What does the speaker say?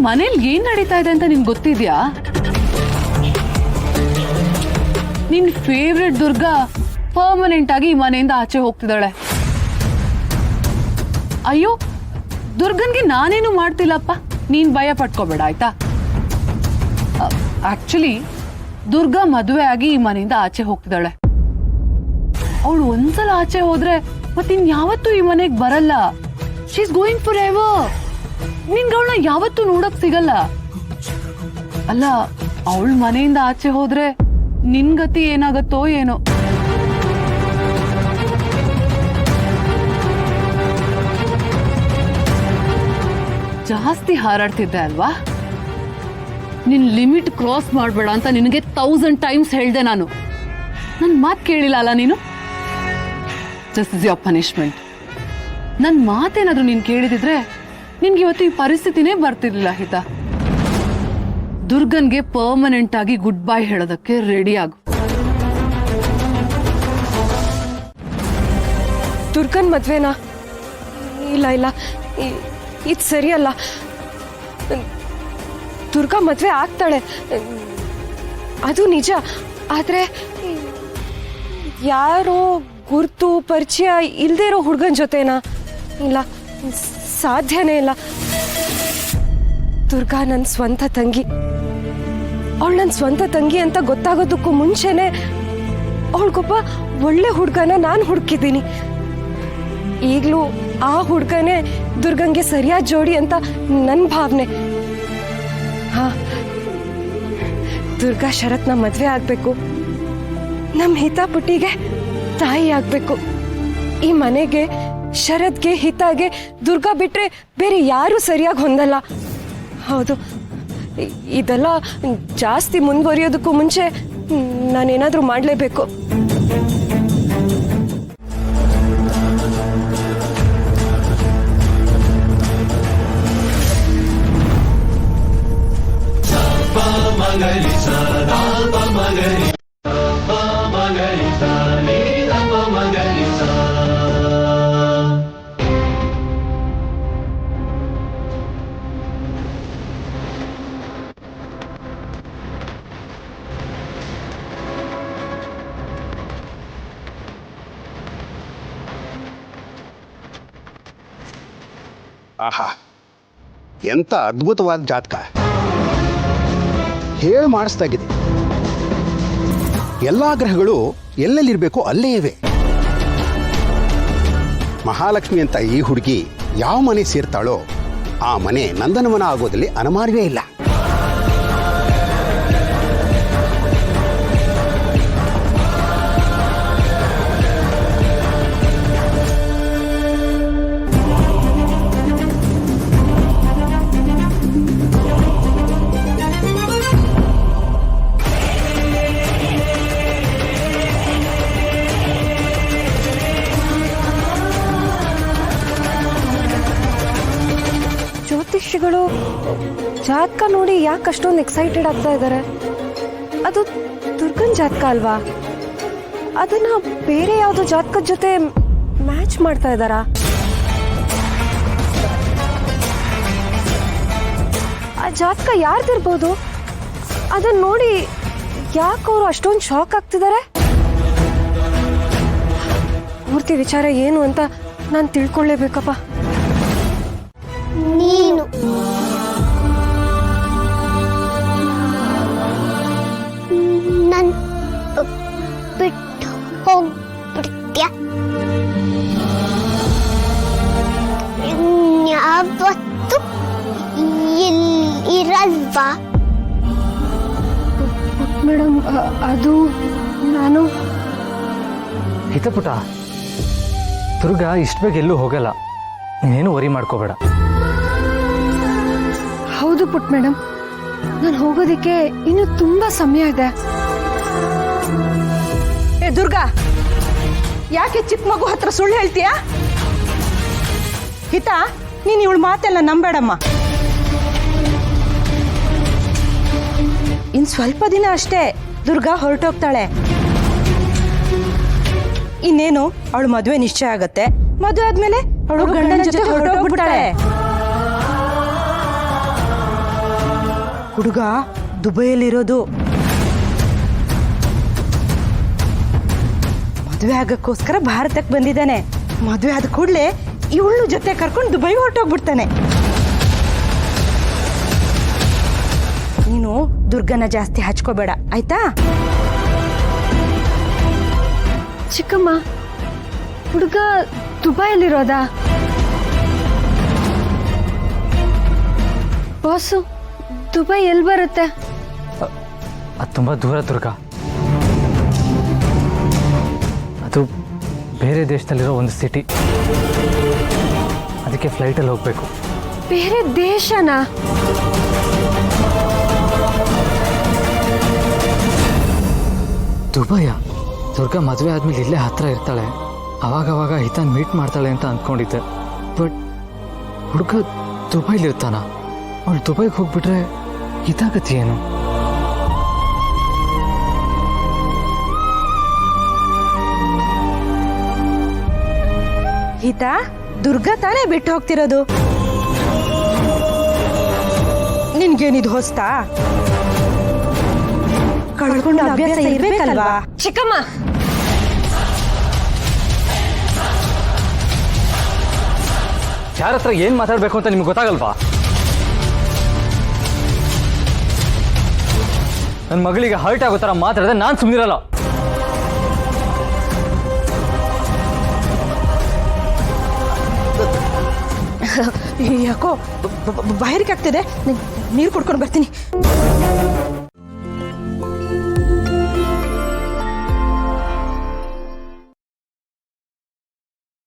ಮನೇಲಿ ಏನ್ ನಡೀತಾ ಇದೆ ಅಂತ ನಿನ್ಗೆ ಗೊತ್ತಿದ್ಯಾ? ನಿನ್ ಫೇವ್ರೆಟ್ ದುರ್ಗಾ ಪರ್ಮನೆಂಟ್ ಆಗಿ ಈ ಮನೆಯಿಂದ ಆಚೆ ಹೋಗ್ತಿದ್ದಾಳೆ. ಅಯ್ಯೋ, ದುರ್ಗನ್ಗೆ ನಾನೇನು ಮಾಡ್ತಿಲ್ಲಪ್ಪ, ನೀನ್ ಭಯ ಪಟ್ಕೋಬೇಡ ಆಯ್ತಾ? ಆಕ್ಚುಲಿ ದುರ್ಗಾ ಮದುವೆ ಆಗಿ ಈ ಮನೆಯಿಂದ ಆಚೆ ಹೋಗ್ತಿದ್ದಾಳೆ. ಅವಳು ಒಂದ್ಸಲ ಆಚೆ ಹೋದ್ರೆ ಮತ್ತಿನ್ಯಾವತ್ತೂ ಈ ಮನೆಗೆ ಬರಲ್ಲ. She is going for ever. ನಿನ್ಗೆ ಅವಳನ್ನ ಯಾವತ್ತೂ ನೋಡಕ್ ಸಿಗಲ್ಲ. ಅಲ್ಲ, ಅವಳ ಮನೆಯಿಂದ ಆಚೆ ಹೋದ್ರೆ ನಿನ್ ಗತಿ ಏನಾಗತ್ತೋ ಏನೋ. ಜಾಸ್ತಿ ಹಾರಾಡ್ತಿದ್ದೆ ಅಲ್ವಾ? ನಿನ್ ಲಿಮಿಟ್ ಕ್ರಾಸ್ ಮಾಡ್ಬೇಡ ಅಂತ ನಿನಗೆ 1000 ಟೈಮ್ಸ್ ಹೇಳ್ದೆ ನಾನು. ನನ್ ಮಾತು ಕೇಳಿಲ್ಲ ಅಲ್ಲ ನೀನು? This is your punishment. ನನ್ ಮಾತೇನಾದ್ರೂ ನೀನ್ ಕೇಳಿದಿದ್ರೆ ನಿನ್ಗೆ ಇವತ್ತು ಈ ಪರಿಸ್ಥಿತಿನೇ ಬರ್ತಿರ್ಲಿಲ್ಲ ಹಿತ. ದುರ್ಗನ್ಗೆ ಪರ್ಮನೆಂಟ್ ಆಗಿ ಗುಡ್ ಬೈ ಹೇಳೋದಕ್ಕೆ ರೆಡಿ ಆಗು. ದುರ್ಗನ್ ಮದ್ವೆನಾ? ಇಲ್ಲ ಇಲ್ಲ, ಇದು ಸರಿಯಲ್ಲ. ದುರ್ಗಾ ಮದ್ವೆ ಆಗ್ತಾಳೆ, ಅದು ನಿಜ. ಆದ್ರೆ ಯಾರೋ ಗುರ್ತು ಪರಿಚಯ ಇಲ್ದೇ ಇರೋ ಹುಡುಗನ ಜೊತೆನಾ? ಇಲ್ಲ, ಸಾಧ್ಯನೇ ಇಲ್ಲ. ದುರ್ಗಾ ನನ್ನ ಸ್ವಂತ ತಂಗಿ. ಅವಳು ನನ್ನ ಸ್ವಂತ ತಂಗಿ ಅಂತ ಗೊತ್ತಾಗೋದಕ್ಕೂ ಮುಂಚೆನೆ ಅವಳಿಗೊಬ್ಬ ಒಳ್ಳೆ ಹುಡುಗನ ನಾನು ಹುಡುಕಿದ್ದೀನಿ. ಈಗಲೂ ಆ ಹುಡುಗನೇ ದುರ್ಗಂಗೆ ಸರಿಯಾದ ಜೋಡಿ ಅಂತ ನನ್ನ ಭಾವನೆ. ಹಾ, ದುರ್ಗಾ ಶರತ್ನ ಮದ್ವೆ ಆಗ್ಬೇಕು, ನಮ್ಮ ಹಿತಾಪುಟ್ಟಿಗೆ ತಾಯಿ ಆಗ್ಬೇಕು. ಈ ಮನೆಗೆ, ಶರತ್ಗೆ, ಹಿತಾಗೆ ದುರ್ಗಾ ಬಿಟ್ರೆ ಬೇರೆ ಯಾರೂ ಸರಿಯಾಗಿ ಹೊಂದಲ್ಲ. ಹೌದು, ಇದೆಲ್ಲ ಜಾಸ್ತಿ ಮುಂದುವರಿಯೋದಕ್ಕೂ ಮುಂಚೆ ನಾನೇನಾದರೂ ಮಾಡಲೇಬೇಕು. ಆಹಾ, ಎಂಥ ಅದ್ಭುತವಾದ ಜಾತಕ. ಹೇಳಿ ಮಾಡಿಸ್ದಾಗಿದೆ. ಎಲ್ಲ ಗ್ರಹಗಳು ಎಲ್ಲೆಲ್ಲಿರಬೇಕು ಅಲ್ಲೇ ಇವೆ. ಮಹಾಲಕ್ಷ್ಮಿ ಅಂತ ಈ ಹುಡುಗಿ ಯಾವ ಮನೆ ಸೇರ್ತಾಳೋ ಆ ಮನೆ ನಂದನವನ ಆಗೋದಲ್ಲಿ ಅನುಮಾನವೇ ಇಲ್ಲ. ಜ್ಯೋತಿಷಿಗಳು ಜಾತಕ ನೋಡಿ ಯಾಕೆ ಅಷ್ಟೊಂದು ಎಕ್ಸೈಟೆಡ್ ಆಗ್ತಾ ಇದ್ದಾರೆ? ಅದು ದುರ್ಗನ್ ಜಾತಕ ಅಲ್ವಾ? ಅದನ್ನ ಬೇರೆ ಯಾವುದೋ ಜಾತಕದ ಜೊತೆ ಮ್ಯಾಚ್ ಮಾಡ್ತಾ ಇದ್ದಾರಾ? ಆ ಜಾತಕ ಯಾರ್ದಿರ್ಬೋದು? ಅದನ್ನ ನೋಡಿ ಯಾಕೆ ಅವರು ಅಷ್ಟೊಂದು ಶಾಕ್ ಆಗ್ತಿದ್ದಾರೆ? ಪೂರ್ತಿ ವಿಚಾರ ಏನು ಅಂತ ನಾನು ತಿಳ್ಕೊಳ್ಳೇಬೇಕಪ್ಪ. ನೀನು ನನ್ ಬಿಟ್ಟು ಹೋಗ್ಬಿಡ್ತೀಯ. ಯಾವತ್ತು ಇರಲ್ವಾ? ಮೇಡಮ್, ಅದು ನಾನು ಹಿತಪುಟ, ದುರ್ಗಾ ಇಷ್ಟು ಬೇಗ ಎಲ್ಲೂ ಹೋಗಲ್ಲ. ನೀನೇನು ವರಿ ಮಾಡ್ಕೋಬೇಡ. ಹೌದು ಪುಟ್ ಮೇಡಮ್, ನಾನು ಹೋಗೋದಿಕ್ಕೆ ಇನ್ನು ತುಂಬಾ ಸಮಯ ಇದೆ. ಏ ದುರ್ಗಾ, ಯಾಕೆ ಚಿಕ್ಕ ಮಗು ಹತ್ರ ಸುಳ್ಳು ಹೇಳ್ತೀಯಾ? ಹಿತ, ನೀನು ಇವಳ ಮಾತೆಲ್ಲ ನಂಬೇಡಮ್ಮ. ಇನ್ ಸ್ವಲ್ಪ ದಿನ ಅಷ್ಟೇ ದುರ್ಗಾ ಹೊರಟೋಗ್ತಾಳೆ. ಇನ್ನೇನು ಅವಳು ಮದುವೆ ನಿಶ್ಚಯ ಆಗತ್ತೆ. ಮದುವೆ ಆದ್ಮೇಲೆ ಅವಳು ಗಂಡನ ಜೊತೆ ಹೊರಟೋಗ್ಬಿಡ್ತಾಳೆ. ಹುಡುಗ ದುಬೈಯಲ್ಲಿರೋದು. ಮದುವೆ ಆಗಕ್ಕೋಸ್ಕರ ಭಾರತಕ್ಕೆ ಬಂದಿದ್ದಾನೆ. ಮದುವೆ ಆದ ಕೂಡಲೇ ಇವಳು ಜೊತೆ ಕರ್ಕೊಂಡು ದುಬೈ ಹೊರಟೋಗ್ಬಿಡ್ತಾನೆ. ನೀನು ದುರ್ಗನ ಜಾಸ್ತಿ ಹಚ್ಕೋಬೇಡ ಆಯ್ತಾ? ಚಿಕ್ಕಮ್ಮ, ಹುಡುಗ ದುಬೈಯಲ್ಲಿರೋದಾ? ಬಾಸು, ದುಬೈ ಎಲ್ಲಿ ಬರುತ್ತೆ? ಅದು ತುಂಬ ದೂರ ದುರ್ಗ. ಅದು ಬೇರೆ ದೇಶದಲ್ಲಿರೋ ಒಂದು ಸಿಟಿ. ಅದಕ್ಕೆ ಫ್ಲೈಟಲ್ಲಿ ಹೋಗಬೇಕು. ಬೇರೆ ದೇಶನಾ? ದುಬೈಯ? ದುರ್ಗ ಮದುವೆ ಆದ್ಮೇಲೆ ಇಲ್ಲೇ ಹತ್ರ ಇರ್ತಾಳೆ. ಅವಾಗವಾಗ ಹಿತನ್ ಮೀಟ್ ಮಾಡ್ತಾಳೆ ಅಂತ ಅಂದ್ಕೊಂಡಿದ್ದೆ. ಬಟ್ ಹುಡುಗ ದುಬೈಲಿರ್ತಾನ? ಅವಳು ದುಬೈಗೆ ಹೋಗ್ಬಿಟ್ರೆ ಹಿತಾಗತಿ ಏನು? ಹಿತ, ದುರ್ಗ ತಾನೇ ಬಿಟ್ಟು ಹೋಗ್ತಿರೋದು. ನಿನ್ಗೇನಿದು ಹೊಸ್ತಾ? ಕಳ್ಕೊಂಡ ಅಭ್ಯಾಸ ಇರ್ಬೇಕಲ್ವಾ? ಚಿಕ್ಕಮ್ಮ, ಯಾರ ಹತ್ರ ಏನ್ ಮಾತಾಡ್ಬೇಕು ಅಂತ ನಿಮ್ಗೆ ಗೊತ್ತಾಗಲ್ವಾ? ನನ್ನ ಮಗಳಿಗೆ ಹರ್ಟ್ ಆಗೋ ಥರ ಮಾತಾಡಿದ್ರೆ ನಾನು ಸುಮ್ಮನಿರಲ್ಲ. ಯಾಕೋ ಬಾಯಾರಿಕೆ ಆಗ್ತಿದೆ, ನೀರು ಕುಡ್ಕೊಂಡು ಬರ್ತೀನಿ.